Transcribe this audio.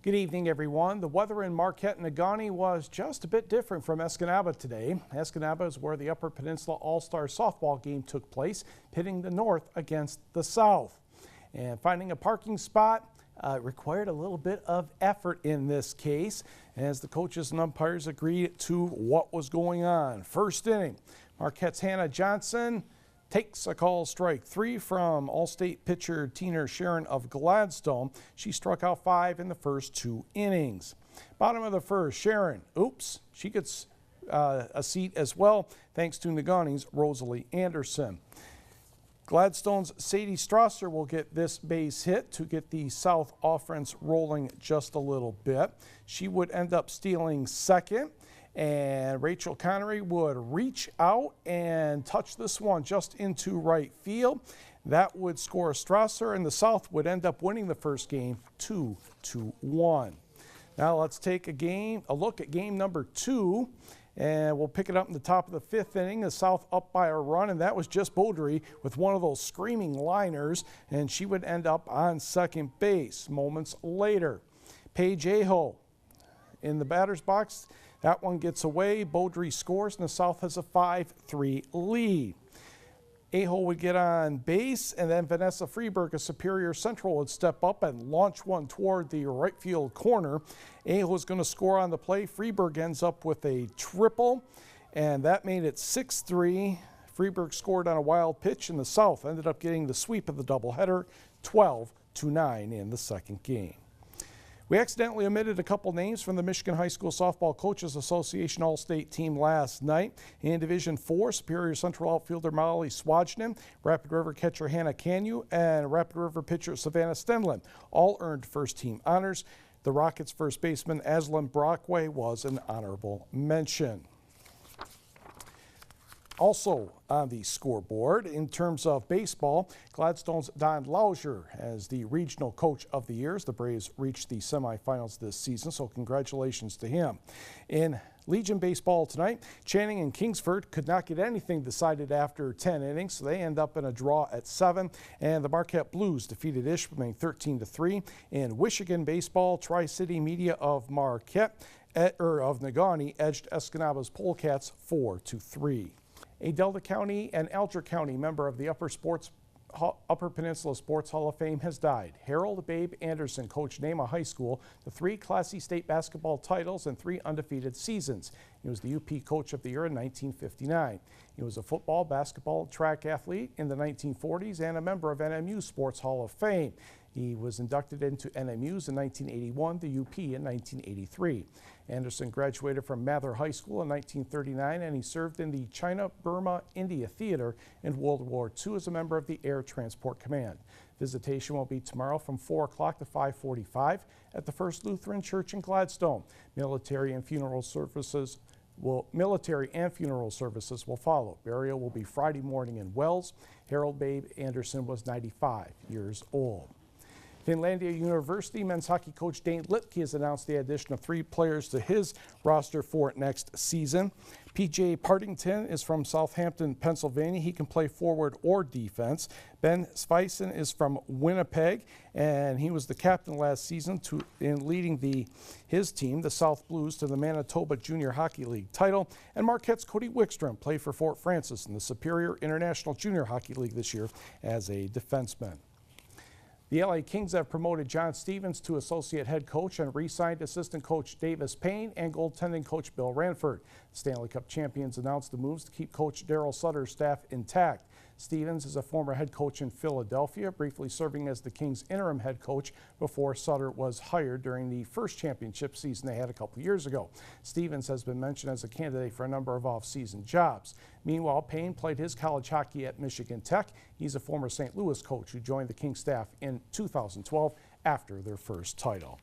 Good evening, everyone. The weather in Marquette and Negaunee was just a bit different from Escanaba today. Escanaba is where the Upper Peninsula All-Star softball game took place, pitting the north against the south. And finding a parking spot required a little bit of effort in this case, as the coaches and umpires agreed to what was going on. First inning, Marquette's Hannah Johnson takes a call strike 3 from All-State pitcher Tina Sharon of Gladstone. She struck out 5 in the first 2 innings. Bottom of the first, Sharon, she gets a seat as well, thanks to Negaunee's Rosalie Anderson. Gladstone's Sadie Strasser will get this base hit to get the South offense rolling just a little bit. She would end up stealing second, and Rachel Connery would reach out and touch this one just into right field. That would score Strasser, and the South would end up winning the first game 2-1. Now let's take a look at game number 2. And we'll pick it up in the top of the 5th inning. The South up by a run, and that was Jess Beaudry with one of those screaming liners, and she would end up on second base. Moments later, Paige Aho in the batter's box. That one gets away. Beaudry scores, and the South has a 5-3 lead. Aho would get on base, and then Vanessa Freeberg of Superior Central would step up and launch one toward the right field corner. Aho is going to score on the play. Freeberg ends up with a triple, and that made it 6-3. Freeberg scored on a wild pitch, and the South ended up getting the sweep of the doubleheader, 12-9 in the second game. We accidentally omitted a couple names from the Michigan High School Softball Coaches Association All-State team last night. In Division 4, Superior Central outfielder Molly Swajnin, Rapid River catcher Hannah Canyu, and Rapid River pitcher Savannah Stenlin all earned first-team honors. The Rockets' first baseman Aslan Brockway was an honorable mention. Also on the scoreboard, in terms of baseball, Gladstone's Don Lauser as the regional coach of the year. The Braves reached the semifinals this season, so congratulations to him. In Legion baseball tonight, Channing and Kingsford could not get anything decided after 10 innings, so they end up in a draw at 7. And the Marquette Blues defeated Ishpeming 13-3. In Michigan baseball, Tri-City Media of Marquette of Negaunee edged Escanaba's Polecats 4-3. A Delta County and Alger County member of the Upper Peninsula Sports Hall of Fame has died. Harold Babe Anderson coached Nema High School to 3 Class C state basketball titles and 3 undefeated seasons. He was the UP Coach of the Year in 1959. He was a football, basketball, track athlete in the 1940s and a member of NMU Sports Hall of Fame. He was inducted into NMU's in 1981, the UP in 1983. Anderson graduated from Mather High School in 1939, and he served in the China-Burma-India Theater in World War II as a member of the Air Transport Command. Visitation will be tomorrow from 4 o'clock to 5:45 at the First Lutheran Church in Gladstone. Military and funeral services will follow. Burial will be Friday morning in Wells. Harold Babe Anderson was 95 years old. Finlandia University men's hockey coach Dane Lipke has announced the addition of 3 players to his roster for next season. PJ Partington is from Southampton, Pennsylvania. He can play forward or defense. Ben Svison is from Winnipeg, and he was the captain last season in leading his team, the South Blues, to the Manitoba Junior Hockey League title. And Marquette's Cody Wickstrom played for Fort Francis in the Superior International Junior Hockey League this year as a defenseman. The LA Kings have promoted John Stevens to associate head coach and re-signed assistant coach Davis Payne and goaltending coach Bill Ranford. The Stanley Cup champions announced the moves to keep coach Daryl Sutter's staff intact. Stevens is a former head coach in Philadelphia, briefly serving as the Kings' interim head coach before Sutter was hired during the first championship season they had a couple years ago. Stevens has been mentioned as a candidate for a number of off-season jobs. Meanwhile, Payne played his college hockey at Michigan Tech. He's a former St. Louis coach who joined the Kings staff in 2012 after their first title.